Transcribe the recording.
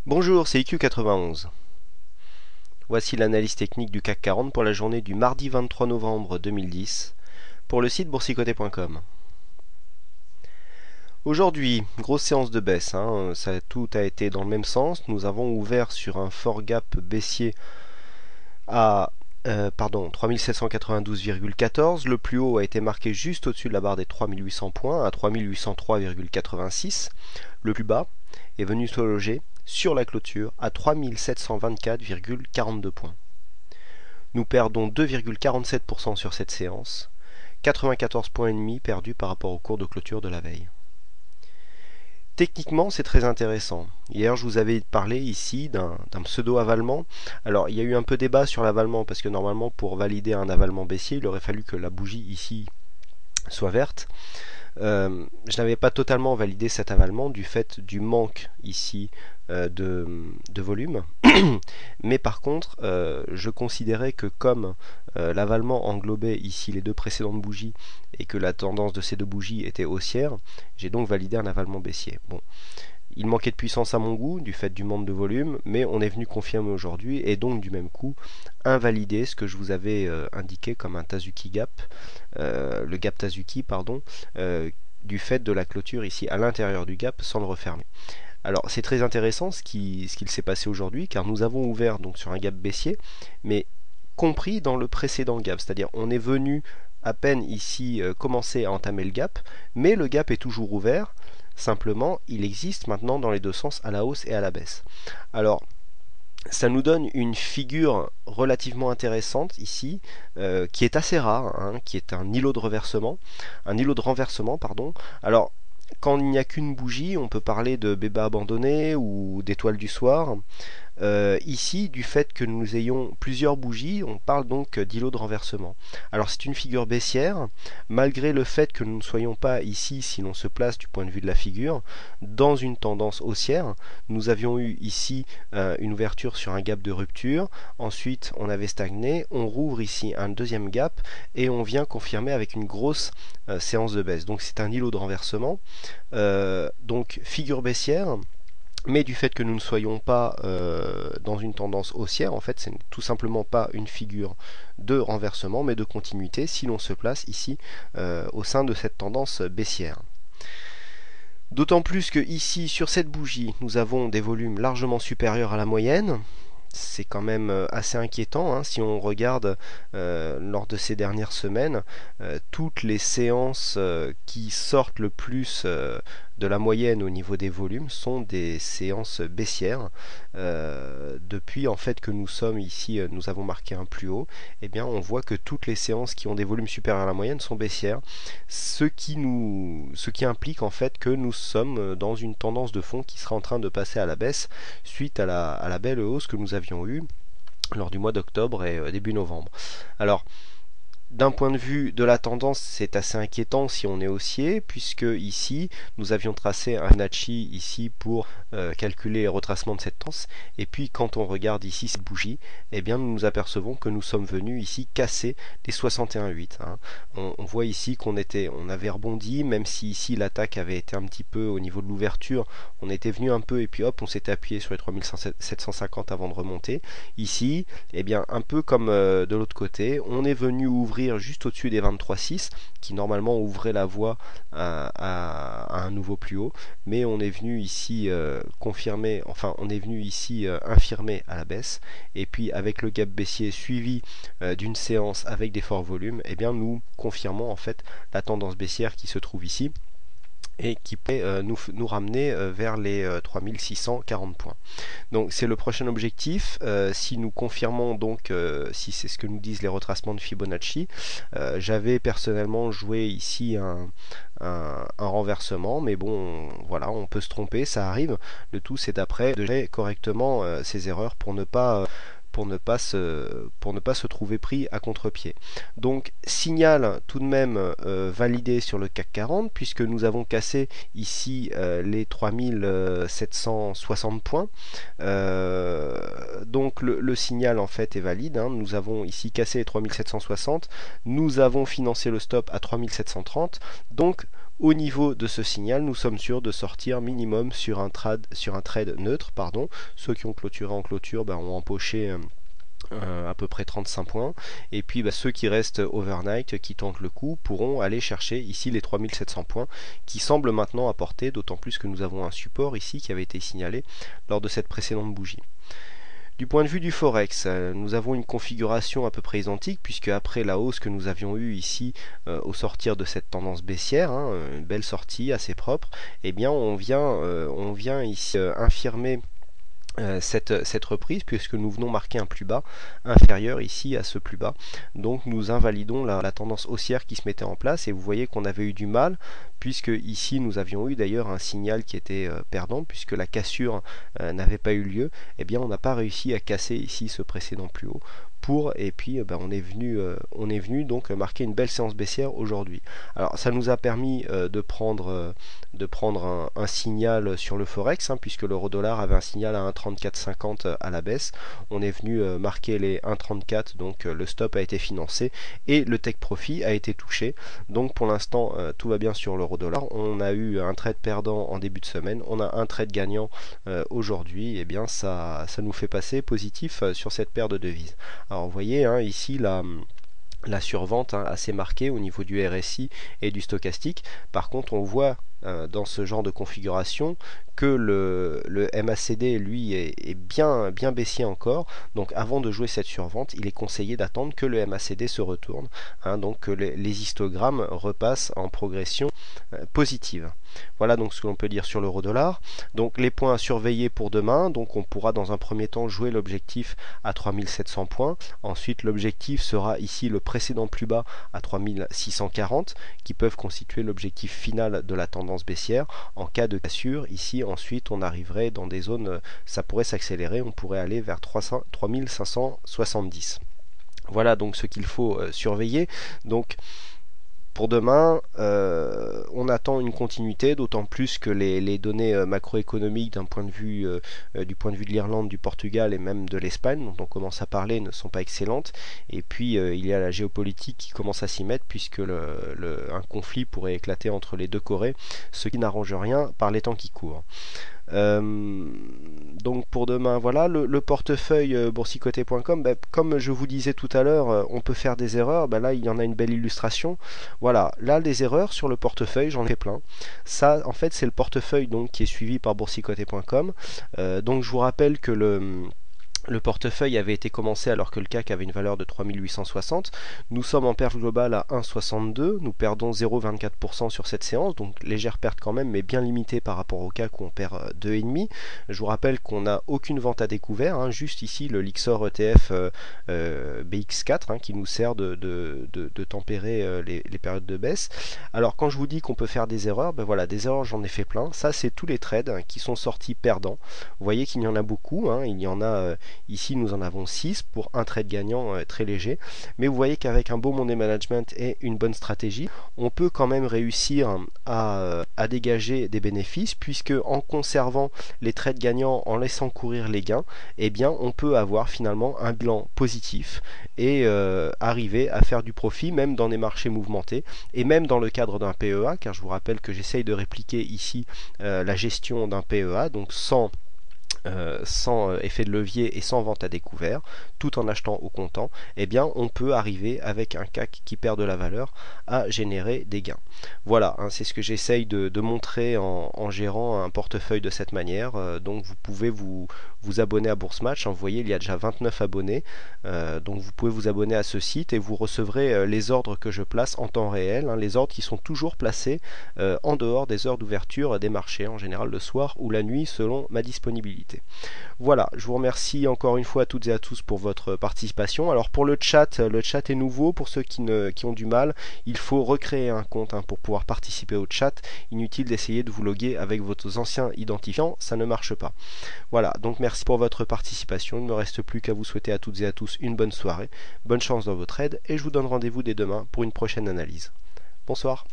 Bonjour, c'est IQ91. Voici l'analyse technique du CAC 40 pour la journée du mardi 23 novembre 2010 pour le site boursicoté.com. Aujourd'hui, grosse séance de baisse, tout a été dans le même sens. Nous avons ouvert sur un fort gap baissier à 3792,14. Le plus haut a été marqué juste au-dessus de la barre des 3800 points à 3803,86. Le plus bas est venu se loger sur la clôture à 3724,42 points. Nous perdons 2,47% sur cette séance, 94 points et demi perdus par rapport au cours de clôture de la veille. Techniquement, c'est très intéressant. Hier, je vous avais parlé ici d'un pseudo-avalement. Alors, il y a eu un peu débat sur l'avalement, parce que normalement, pour valider un avalement baissier, il aurait fallu que la bougie ici soit verte. Je n'avais pas totalement validé cet avalement du fait du manque ici de volume. Mais par contre, je considérais que comme l'avalement englobait ici les deux précédentes bougies et que la tendance de ces deux bougies était haussière, j'ai donc validé un avalement baissier. Bon. Il manquait de puissance à mon goût, du fait du manque de volume, mais on est venu confirmer aujourd'hui et donc du même coup invalider ce que je vous avais indiqué comme un Tazuki Gap, le Gap Tazuki, pardon, du fait de la clôture ici à l'intérieur du gap sans le refermer. Alors c'est très intéressant ce qu'il s'est passé aujourd'hui, car nous avons ouvert donc sur un gap baissier, mais compris dans le précédent gap, c'est-à-dire on est venu à peine ici commencer à entamer le gap, mais le gap est toujours ouvert. Simplement, il existe maintenant dans les deux sens, à la hausse et à la baisse. Alors, ça nous donne une figure relativement intéressante ici, qui est assez rare, qui est un îlot de renversement, pardon. Alors, quand il n'y a qu'une bougie, on peut parler de bébé abandonné ou d'étoile du soir. Ici, du fait que nous ayons plusieurs bougies, on parle donc d'îlot de renversement. Alors c'est une figure baissière, malgré le fait que nous ne soyons pas ici, si l'on se place du point de vue de la figure, dans une tendance haussière. Nous avions eu ici une ouverture sur un gap de rupture, ensuite on avait stagné, on rouvre ici un deuxième gap et on vient confirmer avec une grosse séance de baisse. Donc c'est un îlot de renversement, donc figure baissière. Mais du fait que nous ne soyons pas dans une tendance haussière, en fait, c'est tout simplement pas une figure de renversement, mais de continuité si l'on se place ici au sein de cette tendance baissière. D'autant plus que ici, sur cette bougie, nous avons des volumes largement supérieurs à la moyenne. C'est quand même assez inquiétant si on regarde lors de ces dernières semaines toutes les séances qui sortent le plus de la moyenne au niveau des volumes sont des séances baissières. Depuis en fait que nous sommes ici, nous avons marqué un plus haut, et bien on voit que toutes les séances qui ont des volumes supérieurs à la moyenne sont baissières, ce qui implique en fait que nous sommes dans une tendance de fond qui sera en train de passer à la baisse suite à la belle hausse que nous avions eue lors du mois d'octobre et début novembre. Alors, d'un point de vue de la tendance, c'est assez inquiétant si on est haussier, puisque ici, nous avions tracé un Fibonacci ici pour calculer les retracements de cette tendance, et puis quand on regarde ici cette bougie, eh bien nous nous apercevons que nous sommes venus ici casser les 61,8. On voit ici qu'on avait rebondi, même si ici l'attaque avait été un petit peu au niveau de l'ouverture, on était venu un peu et puis hop, on s'était appuyé sur les 3750 avant de remonter. Ici, eh bien un peu comme de l'autre côté, on est venu ouvrir juste au-dessus des 23,6 qui normalement ouvrait la voie à un nouveau plus haut, mais on est venu ici confirmer, enfin on est venu ici infirmer à la baisse, et puis avec le gap baissier suivi d'une séance avec des forts volumes, eh bien nous confirmons en fait la tendance baissière qui se trouve ici et qui peut nous ramener vers les 3640 points. Donc c'est le prochain objectif. Si nous confirmons donc, si c'est ce que nous disent les retracements de Fibonacci, j'avais personnellement joué ici un renversement, mais bon, voilà, on peut se tromper, ça arrive. Le tout c'est d'après de gérer correctement ces erreurs pour ne pas se trouver pris à contre-pied. Donc signal tout de même validé sur le CAC 40 puisque nous avons cassé ici les 3760 points. Donc le signal en fait est valide. Nous avons ici cassé les 3760, nous avons financé le stop à 3730. Donc au niveau de ce signal, nous sommes sûrs de sortir minimum sur un trade neutre. Ceux qui ont clôturé en clôture ont empoché à peu près 35 points, et puis ceux qui restent overnight, qui tentent le coup, pourront aller chercher ici les 3700 points qui semblent maintenant à portée, d'autant plus que nous avons un support ici qui avait été signalé lors de cette précédente bougie. Du point de vue du Forex, nous avons une configuration à peu près identique, puisque après la hausse que nous avions eue ici au sortir de cette tendance baissière, une belle sortie assez propre, eh bien on vient ici infirmer cette reprise, puisque nous venons marquer un plus bas inférieur ici à ce plus bas. Donc nous invalidons la tendance haussière qui se mettait en place, et vous voyez qu'on avait eu du mal, puisque ici nous avions eu d'ailleurs un signal qui était perdant, puisque la cassure n'avait pas eu lieu. Eh bien on n'a pas réussi à casser ici ce précédent plus haut, et puis on est venu donc marquer une belle séance baissière aujourd'hui. Alors ça nous a permis de prendre un signal sur le Forex, puisque l'euro-dollar avait un signal à 1,3450 à la baisse. On est venu marquer les 1,34, donc le stop a été financé et le take profit a été touché. Donc pour l'instant tout va bien sur l'euro-dollar. On a eu un trade perdant en début de semaine, on a un trade gagnant aujourd'hui. Et bien ça nous fait passer positif sur cette paire de devises. Alors vous voyez ici la survente assez marquée au niveau du RSI et du stochastique. Par contre on voit dans ce genre de configuration que le MACD lui est bien baissier encore. Donc avant de jouer cette survente, il est conseillé d'attendre que le MACD se retourne, donc que les histogrammes repassent en progression positive. Voilà donc ce que l'on peut dire sur l'euro-dollar. Donc les points à surveiller pour demain, donc on pourra dans un premier temps jouer l'objectif à 3700 points. Ensuite l'objectif sera ici le précédent plus bas à 3640, qui peuvent constituer l'objectif final de la tendance baissière. En cas de cassure, ici ensuite on arriverait dans des zones, ça pourrait s'accélérer, on pourrait aller vers 3570. Voilà donc ce qu'il faut surveiller. Donc pour demain, on attend une continuité, d'autant plus que les données macroéconomiques du point de vue de l'Irlande, du Portugal et même de l'Espagne, dont on commence à parler, ne sont pas excellentes. Et puis il y a la géopolitique qui commence à s'y mettre, puisque un conflit pourrait éclater entre les deux Corées, ce qui n'arrange rien par les temps qui courent. Donc pour demain, voilà le portefeuille boursicoté.com. Comme je vous disais tout à l'heure, on peut faire des erreurs. Là il y en a une belle illustration. Voilà, là des erreurs sur le portefeuille, j'en ai plein. Ça en fait c'est le portefeuille donc qui est suivi par boursicoté.com. Donc je vous rappelle que le portefeuille avait été commencé alors que le CAC avait une valeur de 3860. Nous sommes en perte globale à 1,62. Nous perdons 0,24% sur cette séance, donc légère perte quand même, mais bien limitée par rapport au CAC où on perd 2,5. Je vous rappelle qu'on n'a aucune vente à découvert, juste ici le Lixor ETF BX4 qui nous sert de tempérer les périodes de baisse. Alors quand je vous dis qu'on peut faire des erreurs, voilà, des erreurs j'en ai fait plein. Ça c'est tous les trades qui sont sortis perdants. Vous voyez qu'il y en a beaucoup, il y en a... Ici, nous en avons 6 pour un trade gagnant très léger. Mais vous voyez qu'avec un bon money management et une bonne stratégie, on peut quand même réussir à dégager des bénéfices, puisque en conservant les trades gagnants, en laissant courir les gains, eh bien, on peut avoir finalement un bilan positif et arriver à faire du profit, même dans des marchés mouvementés, et même dans le cadre d'un PEA, car je vous rappelle que j'essaye de répliquer ici la gestion d'un PEA, donc sans effet de levier et sans vente à découvert, tout en achetant au comptant, eh bien on peut arriver avec un CAC qui perd de la valeur à générer des gains. Voilà, c'est ce que j'essaye de montrer en gérant un portefeuille de cette manière. Donc vous pouvez vous abonner à Boursematch. Vous voyez, il y a déjà 29 abonnés, donc vous pouvez vous abonner à ce site et vous recevrez les ordres que je place en temps réel, les ordres qui sont toujours placés en dehors des heures d'ouverture des marchés, en général le soir ou la nuit selon ma disponibilité. Voilà, je vous remercie encore une fois à toutes et à tous pour votre participation. Alors pour le chat est nouveau. Pour ceux qui ont du mal, il faut recréer un compte pour pouvoir participer au chat. Inutile d'essayer de vous loguer avec vos anciens identifiants, ça ne marche pas. Voilà, donc merci pour votre participation. Il ne me reste plus qu'à vous souhaiter à toutes et à tous une bonne soirée, bonne chance dans vos trades, et je vous donne rendez-vous dès demain pour une prochaine analyse. Bonsoir.